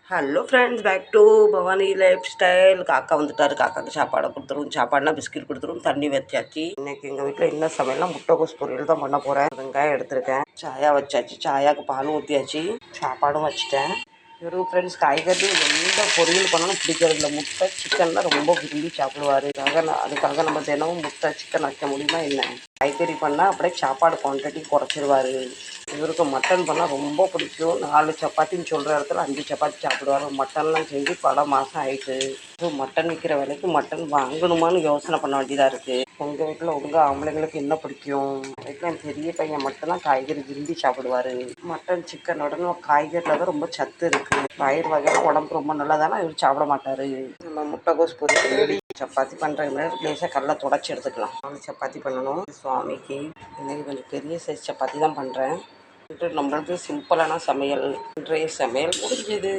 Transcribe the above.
Hello friends, back to Bhavani lifestyle. காக்கா வந்துட்டாரு. காக்காவுக்கு சாப்பாடை கொடுத்துருவோம். சாப்பாடுனா பிஸ்கட் கொடுத்துருவோம். தண்ணி வச்சாச்சு. இன்னைக்கு எங்கள் வீட்டில் என்ன சமையல்னா முட்டைகோஸ் பொரியல் தான் பண்ண போகிறேன். வெங்காயம் எடுத்திருக்கேன். சாயா வச்சாச்சு. சாயாவுக்கு பால் ஊற்றியாச்சு. சாப்பாடும் வச்சுட்டேன். வெறும் ஃப்ரெண்ட்ஸ், காய்கறி எந்த பொரியல் பண்ணாலும் பிடிக்கிறது இல்லை. முட்டை சிக்கன்லாம் ரொம்ப விரும்பி சாப்பிடுவார். அதுக்காக நம்ம தினமும் முட்டை சிக்கன் வைக்க முடியுமா என்ன? காய்கறி பண்ணால் அப்படியே சாப்பாடு குவான்டிட்டி குறைச்சிருவார். இவருக்கு மட்டன் பண்ணால் ரொம்ப பிடிக்கும். 4 சப்பாத்தின்னு சொல்கிற இடத்துல 5 சப்பாத்தி சாப்பிடுவார். மட்டன்லாம் செஞ்சு பல மாதம் ஆயிட்டு. மட்டன் விற்கிற விலைக்கு மட்டன் வாங்கணுமான்னு யோசனை பண்ண வேண்டியதாக இருக்குது. உங்கள் வீட்டில் உங்கள் ஆம்பளைங்களுக்கு என்ன பிடிக்கும்? வீட்டில் என் பெரிய பையன் மட்டும்தான் காய்கறி விரும்பி சாப்பிடுவார். மட்டன் சிக்கனோட காய்கறியில் தான் ரொம்ப சத்து இருக்குது. பயிர் வகையில் உடம்பு ரொம்ப நல்லதானா இவர் சாப்பிட மாட்டார். நம்ம முட்டைகோஸ் பொரியல் சப்பாத்தி பண்ணுற லேசாக கடலை தொடச்சி எடுத்துக்கலாம். 4 சப்பாத்தி பண்ணணும் சுவாமிக்கு. இன்னைக்கு கொஞ்சம் பெரிய சைஸ் சப்பாத்தி தான் பண்ணுறேன். நம்மளுக்கு சிம்பிளான சமையல். இன்றைய சமையல் முடிஞ்சது.